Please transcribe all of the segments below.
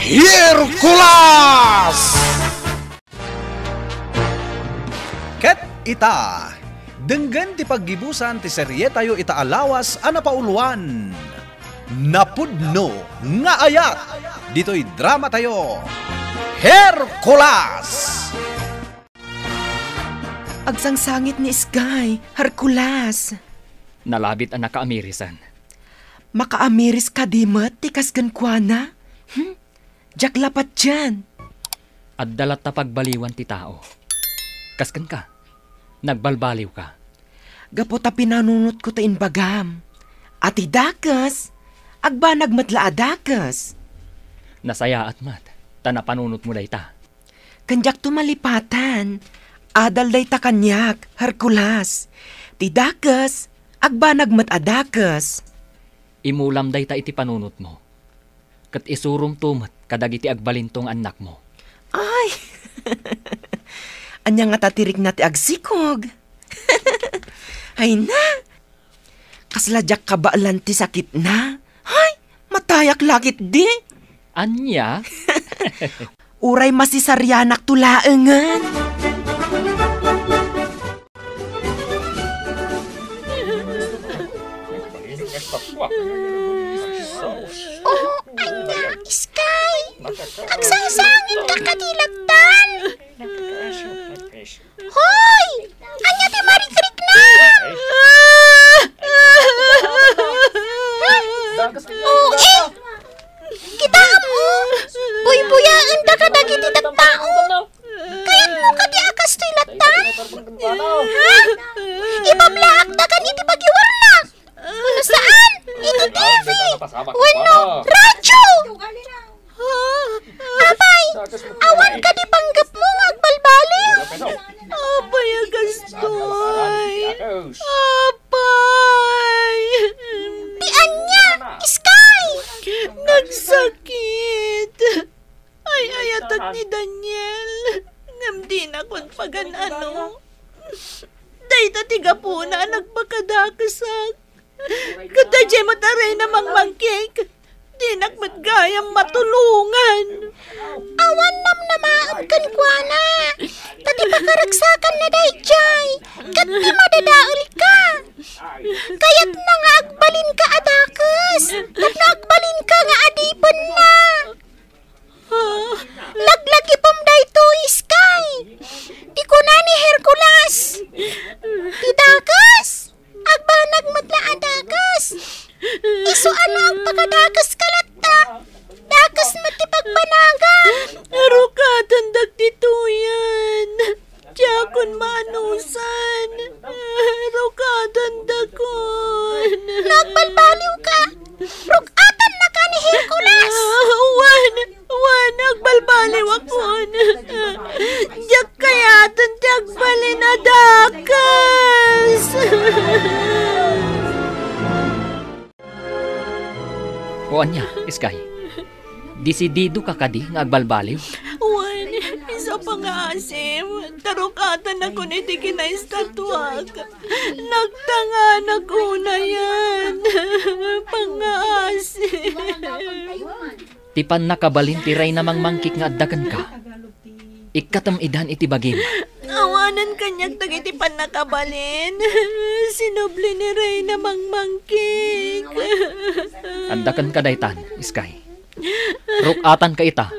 Hercules! Ket ita, denggan ti paggibusan ti serye tayo ita alawas ana pauluan. Napudno nga ayat, dito'y drama tayo, Hercules! Agsangsangit ni Sky, Hercules. Nalabit ang nakaamirisan. Makaamiris ka di mat, tikas gankwana? Jak lapat dyan. At dalat na pagbaliwan ti tao. Kaskan ka, nagbalbaliw ka. Gapo ta pinanunot ko ta inbagam. Ati dakas, agba nagmatla adakas. Nasaya at mat, tanapanunot mo day ta. Kanjak tumalipatan, adal day ta kanyak, Hercules. Ti dakas, agba nagmat adakas. Imulam day ta iti panunot mo. Kat isurum tumat kadagiti agbalintong anak mo. Ay, anya nga tatirik na ti agsikog. Ay na, kasladyak kabaalan ti sakit na. Ay, matayak lakit di. Anya? Uray masisaryanak tulaengan. Oh, anya, Sky! Agsasangin ka kadilatan! Hoy! Anya ti marikrik na! Oh, kita mo! Buy-buyaan da ka dagiti tagtao! Kaya't mo ka di akas tilatan! Ha? Ibablaak da kan iti pagiwarnak! Ano saan? Iti TV! Wano? Radyo! Abay! Awan ka di panggap mo agbalbaliw! Abay, agastoy. Abay. Ti anya! Sky! Nagsakit. Ay, ayatak ni Daniel. Ngamdi na kung paganano. Dahil tiga po na nagpakadakasak. Kadadya mataray namang mangkik. Di nakmatgayang matulungan. Awan nam na maamkan kwa na! Tati pakaragsakan na dayjay! Kat di madadaol ka! Kaya't na nga agbalin ka adakas! Kat na agbalin ka nga adipan na! Laglagi pam dayto, Sky! Di ko na ni Hercules! Di dakas! Agbanag matla adakas! Iso ano ang pagadakas kalata? Dakas matipagpanaga! Arukatan dagtituyan. Diyakon maanusan. Arukatan dakon. Nagbalbaliw ka! Rugatan na ka ni Hercules! Wan, nagbalbaliw akon. Diyak kayatan tiyagbalin na dakas. O anya, Sky? Disidido ka kadi nga agbalbaliw? Wan, isa pa nga asim. Tarukatan ako ni Tiki na estatwak. Nagtanga naguna yan. Pang-asim. Tipan nakabalin tiray namang mangkik nga addakan ka. Ikatam idan iti bagim. Awanan kanyak tagitipan nakabalin. Sinubli ni Ray namang mangkik. Addakan ka daytan, Sky. Rukatan ka ita.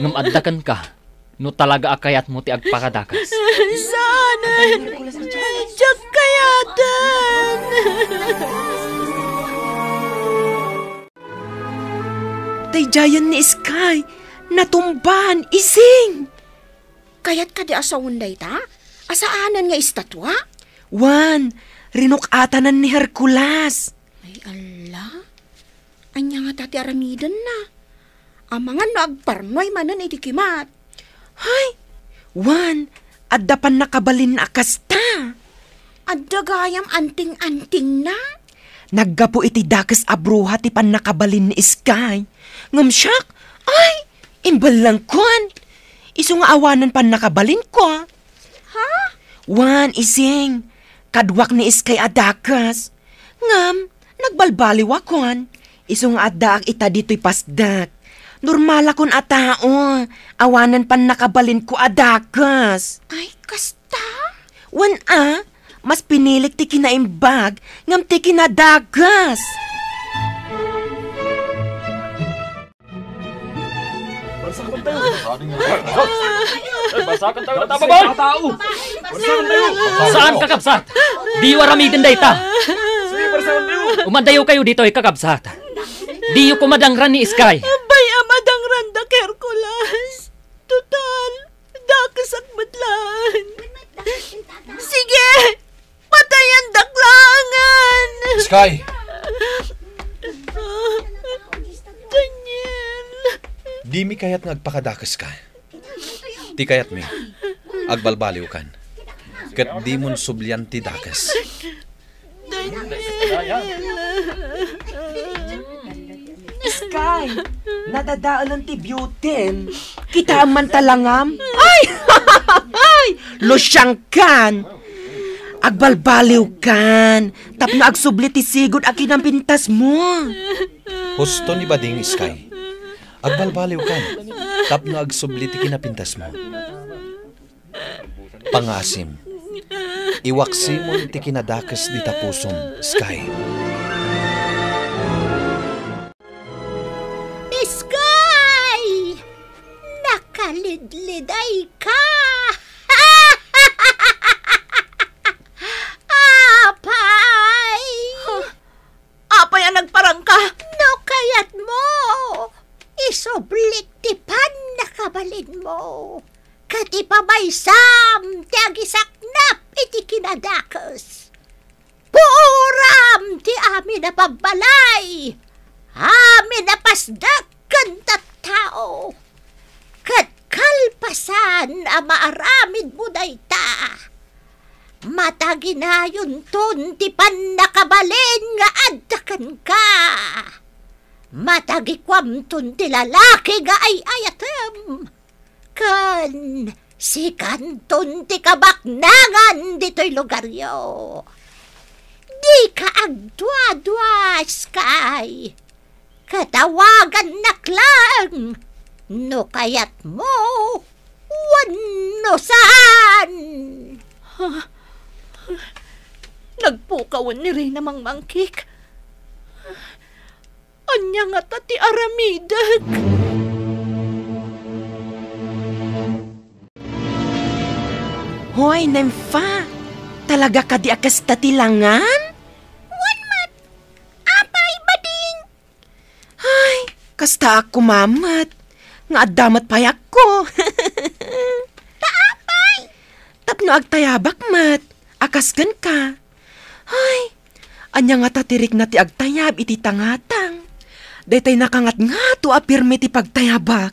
Ngam addakan ka. No talaga akayat mo ti agpakadakas. Saanan? Diyak kayatan. Tayjayan ni Sky. Natumban, ising. Kaya't ka di asawon day ta? Asaanan nga estatwa? Wan, rinukatanan ni Hercules. Ay ala, anya nga tati aramidan na. Amangan no agparnoy manan itikimat. Hay, Wan, addapan nakabalin akasta. Adda gayam anting-anting na. Naggapo iti dakas abruha ti pan nakabalin ni Sky. Ngamsyak, ay, imbal lang kwan. Iso nga awanan pan nakabalin ko. Ha? Wan, ising, kadwak ni Sky adakas. Ngam, nagbalbaliw akon. Iso nga addaak ita dito'y pasdak. Normal akong atao. Awanan pan nakabalin ko adakas. Ay, kasta? Wan mas pinilik ti kinaimbag ngam ti kinadagas. Basakan tayo na tababoy! Saan kakabsat? Di waramitin dayta. Umandayo kayo dito kakabsat. Di yu kumadangran ni Iskay. Abay, amadang randa, Hercules. Total, dakas at matlaan. Sige, patayan daklangan. Sky! Daniel. Di mi kayat ngagpakadakas ka. Di kayat mi. Agbalbaliw kan. Kat di mon sublyan ti dakas. Sky, nadadaalan ti biyutin. Kita man talangam. Ay! Losyang kan. Agbalbaliw kan. Tapno agsubli ti sigod akin ang pintas mo. Husto ni Bading Sky. Agbalbaliw kan. Tapno agsubli ti kinapintas mo. Pangasim. Iwaksimon ti kinadakas di tapusom, Sky. Iskay! Nakalidliday ka! Apay! Apay ang nagparang ka. No kayat mo! Isoblit ti pan nakabalin mo! Kati pa may sam ti agisaknap iti kinadakas! Puram ti amin na pagbalay! Amin na pasdakan tattao! Kat kalpasan a maaramid mo dayta! Mataginayon ton ti pan nakabalin nga addakan ka! Matagikwam ton ti lalaki nga ay ayatem! Kan si kanton ti kabaknangan dito'y lugaryo! Di ka agdwa-dwa, Sky! Katawagan naklang! No kayat mo, wano saan! Nagpukawan ni Reyna Mangmangkik. Anya nga tati aramidag. Hoy, Nympha. Talaga ka di akas tatilangan? Wanmat! Apay bading! Ay, kasta ako mamat. Nga adamat payak ko. Taapay! Tapno agtayabak mat. Akaskan ka. Ay, anya nga tatirik na ti agtayab iti tangatang. Daytay nakangat nga to apirme ti pagtayabak.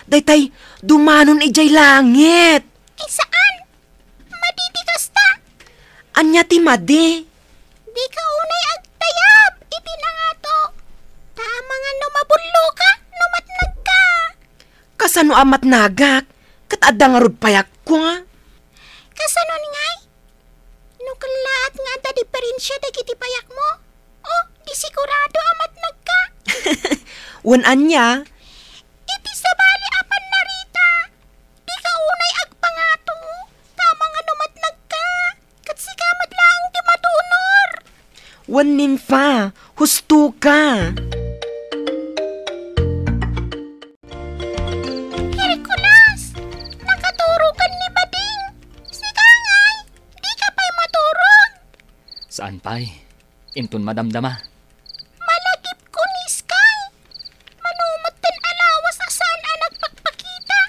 Daytay dumanon ijay langit. Saan? Maditikas ta! Anya ti madi. Di ka unay agtayab, iti na nga to. Tama nga no mabullo ka, numatnag ka. Kasano amat nagak. Kat adda nga rod payak ko. Kasano ni ngay? No kalaat nga da diferensya dagiti payak mo. Oh, di sigurado amat nagka. Wan anya. Iti sabali apan narita. Di ka unay agpangato. Tama nga numatnag ka. Kat sikamad lang di matunor. Wan Nympha. Husto ka. Hercules, nakaturukan ni Bading. Sigangay, di ka pa'y maturog. Saan pa'y? Intun madamdama. Malagip ko ni Sky. Manumot din alawas asan ang nagpagpakita.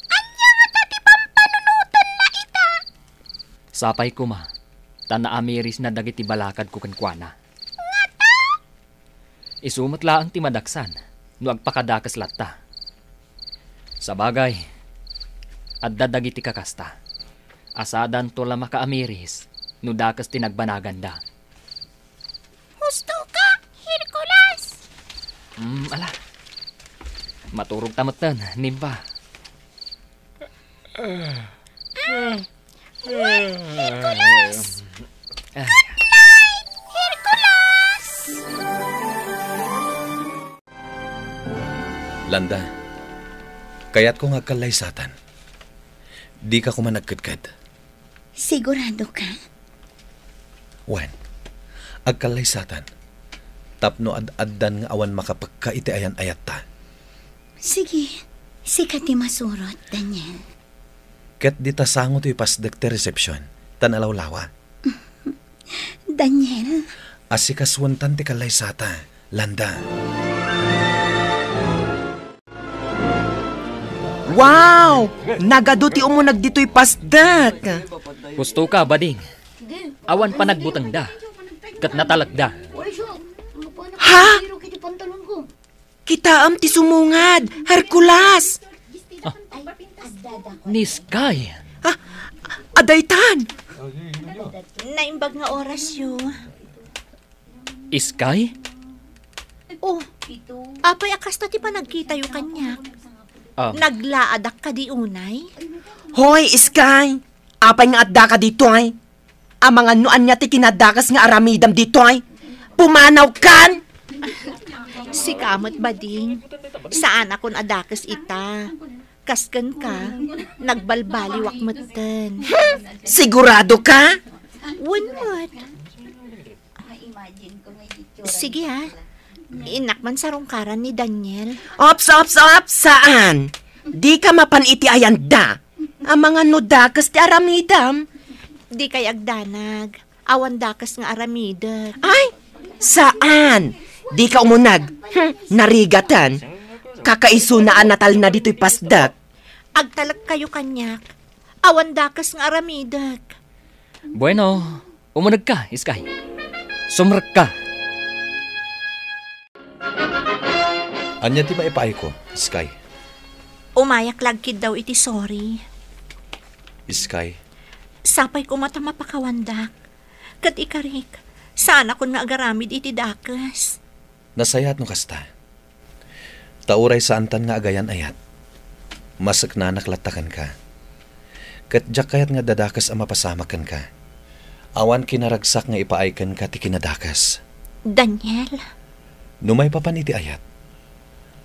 Anya nga tati pampanunutan na ita. Sapay ko ma. Tana amiris na dagiti balakad ko kankwana. Isumot laang ti madaksan. No agpakadakas latta. Sa bagay, adda dagiti kakasta. Asadan to la makaamiris. No dakas tinagbanagan da. Gusto ka, Hercules. Ala. Maturog tamutan, Nympha. Hercules! Ay, Hercules! Landa, kaya't ko nga kalaysatan. Di ka kumanagkadkad. Sigurado ka? Wan, agkalaysatan. Tapno ad-addan nga awan makapagkaiti ayan ayat ta. Sige, sikat ti masurot, Daniel. Ket di tasango to'y pasdek ti resepsyon. Tanalawlawa. Daniel, Asikaswantan ti kalaysata. Landa. Wow! Nagaduti umunag dito'y pasdak. Gusto ka, bading? Awan pa nagbutang da. Kat natalag da. Ha? Kitaam ti sumungad, Hercules. Ni Sky. Adaytan. Naimbag nga oras yun. Sky? Oh, apay akas na ti pa nagkita yung kanya. Ah, Naglaadak ka di unay? Hoy, Sky. Apay nga adda ka dito ay. Ang mga nuan niya ti kinadakas nga aramidam dito ay. Pumanaw kan. Si kamot bading. Saan akon adakas ita? Kasken ka, nagbalbaliwak meten. Sigurado ka? Wunwat. Sige ha. Inakman sa rungkaran ni Daniel. Ops! Saan? Di ka mapaniti ayanda. Ang mga nudakas ti aramidam. Di kay agdanag. Awan dakas nga aramidak. Ay, saan? Di ka umunag. Narigatan. Kakaisunaan natal na dito'y pasdak. Agtalag kayo kanyak. Awan dakas nga aramidak. bueno, umunag ka, Sky. Sumrek ka. Anya ti maipaay ko, Sky. Umayak lagkid daw iti sorry. Sky, Sapay ko mata mapakawandak. Kat ikarik, sana ko nga agaramid iti dakas. nasayat no kasta. Tauray sa antan nga agayan ayat. Masak na naklatakan ka. Kat jak kayat nga dadakas ang mapasamakan ka. Awan kinaragsak nga ipaaykan ka ti kinadakas. Daniel, Numay papan iti ayat.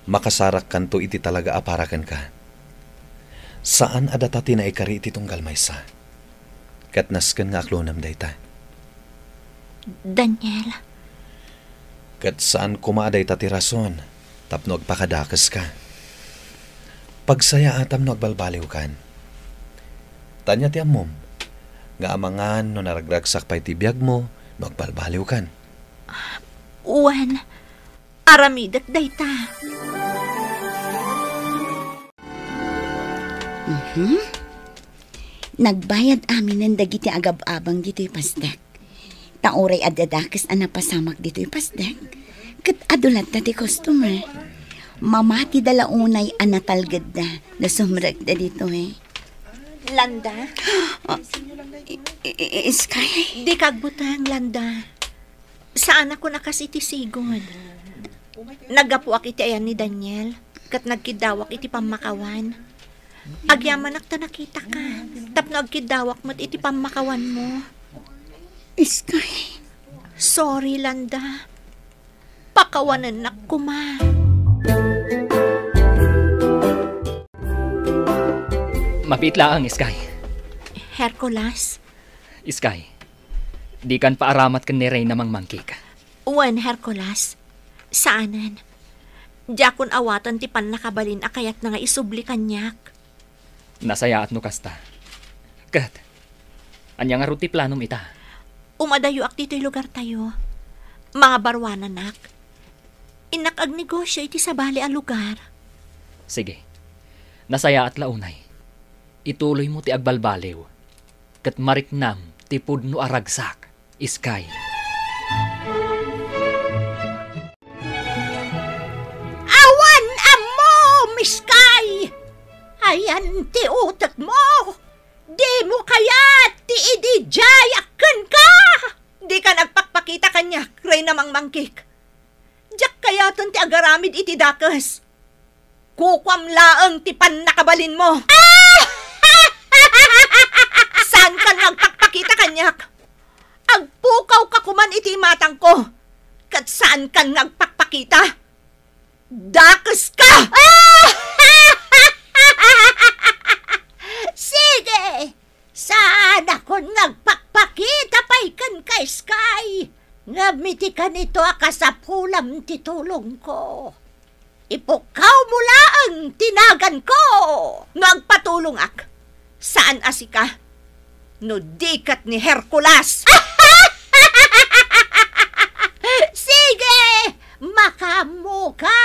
Makasarak kanto iti talaga aparakan ka. Saan adata tinaikari iti tunggal maysa? Kat nasken nga aklonam dayta. Daniel, Kat saan kumaaday ta ti rason? Tapno agpakadakas ka. Pagsaya atam no agbalbaliw kan. Tanya ti amom. Nga amangan no naragragsak pa iti biyag mo no agbalbaliw kan. uwan, aramidak dayta. Nagbayad amin ng dagiti agab-abang dito'y pasdak. Tauray adadakas ang napasamak dito'y pasdak. Kat adulat na ti customer. Mamati dalaunay ang natalgad na sumrag na dito eh. Landa, Sky? di kagbutang Landa. Saan ako nakasitisigod? Nagapuak iti ayan ni Daniel, kat nagkidawak iti pamakawan. Agyaman ta nakita ka, tapno agkidawak mo't iti pamakawan mo. Sky? Sorry, Landa. Pakawanan na kuma. Mapitla ang Sky. Hercules, Sky, di kan paaramat kan ni Rey namang mangkik. uwan Hercules, saanan? Diyakon awatan ti pan nakabalin akayat na nga isubli kanyak. Nasayaat no kasta. Kat, anya nga ruti planom ita. Umadayo ak dito'y lugar tayo. Mga barwanan nak. Inak ag negosyo iti sa bali a lugar. Sige, nasayaat launay. Ituloy mo ti agbalbaliw. Kat mariknam ti pudno aragsak, Sky. Awan amo, Miss Sky! Ayan ti utak mo! Di mo kaya ti idijay akan ka! Di ka nagpakpakita kanya, Rey namang mangkik. Diyak kaya ton ti agaramid iti dakas. Kukwam laeng ti pan nakabalin mo. Saan ka nagpakpakita kanyak? Agpukaw ka kuman iti matang ko. Kat saan ka nagpakpakita? Dakas ka! panahon ngagpakpakita pa'y kan kay Sky. Ngamiti ka nito akasapulam titulong ko. Ipukaw mula ang tinagan ko. Ngagpatulong ak. Saan asika? No dikat ni Hercules. Sige, makamo ka.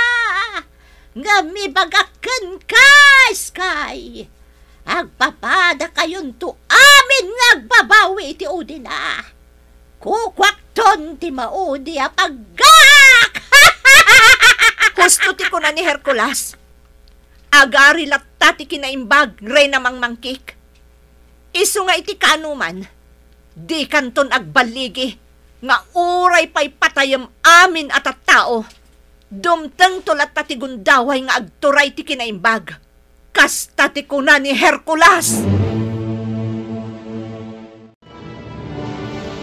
Ngamibagakan ka, Sky. Agpapada kayon to amin ngagbabawi ti Udina. Kukwakton ti maudi apagak. Husto ti ko na ni Hercules. Agari latta ti kinaimbag re namang mangkik. Isu nga iti kanuman, di kanton agbaligi, nga uray pa'y patayam amin at tao. Dumteng tulat ti gundaway nga agturay ti kinaimbag. Kasta ti kuna ni Hercules.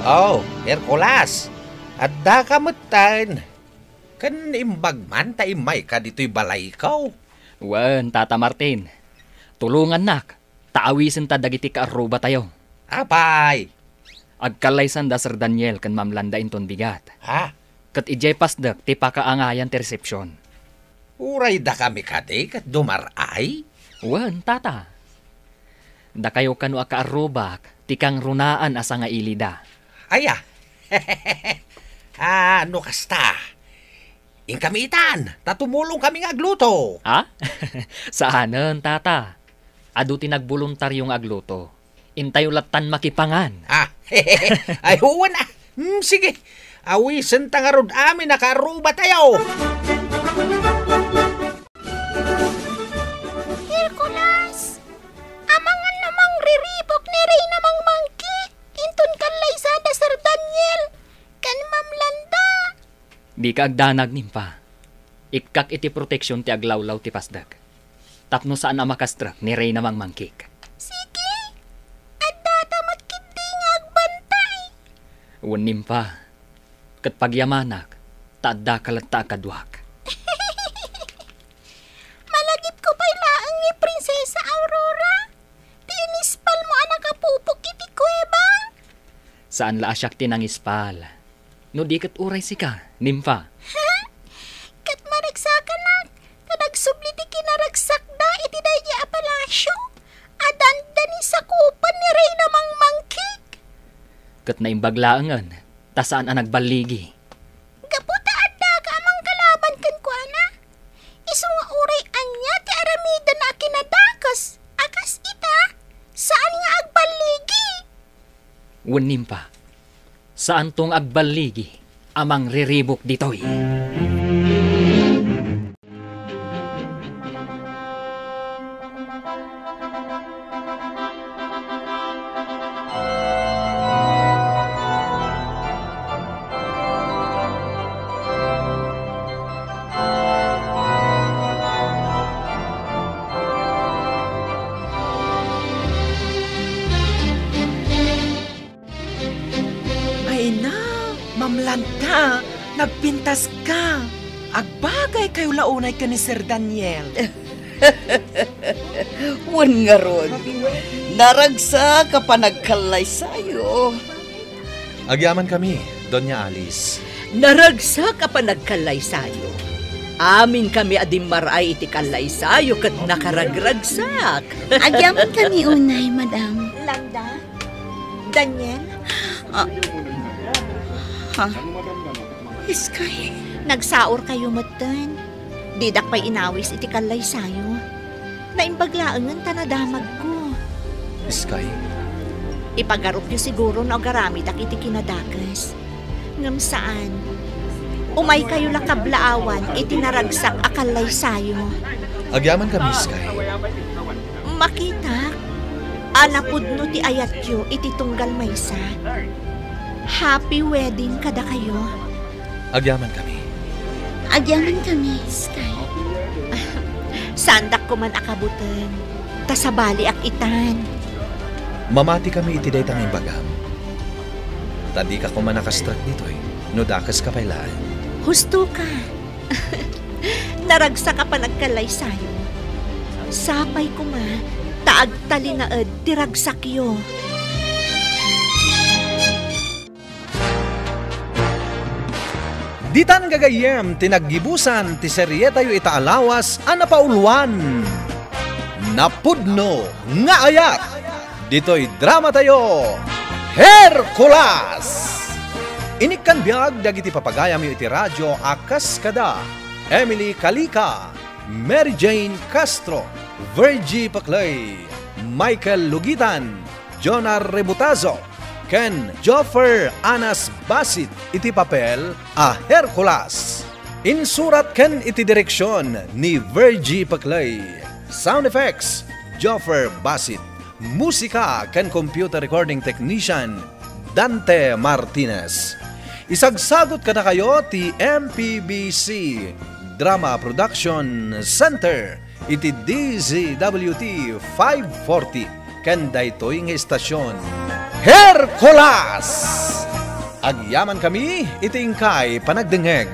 Oh, Hercules, adda ka mutan. Kan imbag man ta imay ka dito'y balay ikaw. Wen, Tata Martin. Tulungan nak. Taawisin ta dagiti kaaruba tayo. Apay. Agkalaysan da Sir Daniel kan mamlanda inton bigat. Ha? Kat ijay pasdak ti pakaangayan ti resepsyon. Uray da kami kadi kat dumaray. Wen, Tata. Da kayo kanu akaarubak, ti kang runaan asa nga ilida. Aya. Ano kasta? Ingkamitan, tatumulong kami nga agluto. Ha? Saanen, Tata? Adu tinagboluntaryong agluto. Intayo latan makipangan. Ah, ay huwa na. Sige, awisan ta nga rod amin nakaruba tayo. Hercules, amangan namang riribok ni Rey namang mangki. Intun kanlaysa da Sir Daniel. Kan mamlanda. Di ka agdanag nimpa. Ikkak iti proteksyon ti aglawlaw ti pasdag. Tapno saan na makastrak ni Rey namang mangkik. Sige, adda ta magkindi nga agbantay. Uwan nimpa. Kat pagyamanak, taadda kalagta kadwak. Malagip ko pa'y laang ni Prinsesa Aurora. Tinispal mo anak kapupok iti kuweba. Saan la asyak tinangispal? No di kat uray sika, nimpa. Ha? Kat maragsakan nagsubli ti kinaragsak da iti daydi a palasyo. Adanda ni sakupan ni Rey namang mangkik. Kat naimbaglaangan, tasaan ang nagbaligi. Gaputa adda ka amang kalaban kan kuana. Isu nga uray anya ti aramida na kinadakas. Akas ita, saan nga agbaligi? Uwan nimpa. Saan tong agbaligi, amang riribok ditoy. Mamlanta, nagpintas ka. Agbagay kayo launay ka ni Sir Daniel. Wan nga ron. Naragsa ka pa nagkalay sayo. Agyaman kami, Doña Alice. Naragsa ka pa nagkalay sayo. Amin kami adim maray iti kalay sayo kat nakaragragsak. Agyaman kami unay, madam. Landa? Daniel? Sky, nagsaor kayo matan. Didak pa'y inawis iti kalay sayo. Naimbaglaangan tanadamag ko. Sky, Ipagarup yu siguro na agaramid ak iti kinadakas. Ngam saan? Umay kayo lakablaawan iti naragsak akalay sayo. agyaman kami, Sky. Makita, anapudno ti ayat yu iti tunggal maysa. Happy wedding kada kayo. Agyaman kami. Agyaman kami, Sky. Sandak ko man akabutan. Tasabali ak itan. Mamati kami iti daytang imbagam. Tadi ka ko man nakastrak ditoy. No dakas ka pailaan. Husto ka. Naragsa ka pa nagkalay sayo. Sapay ko ma, taag talinaed tiragsak yo. Ditan gagayem tinaggibusan ti seryeta yu itaalawas a napauluan. Napudno nga ayat. Dito'y drama tayo, Hercules! Inikkan biyag dagiti papagayam yu iti radyo akas kada Emily Calica, Mary Jane Castro, Virgie Paclay, Michael Lugitan, Jonar Rebutazo, ken Joffer Anas Basit iti papel a Hercules. Insurat ken iti direksyon ni Virgie Paclay. Sound effects, Joffer Basit. Musika ken computer recording technician, Dante Martinez. Isagsagot ka na kayo ti MPBC Drama Production Center iti DZWT 540 ken daytoy nga estasyon Hercules! Agyaman kami iti ingkay panagdengeg.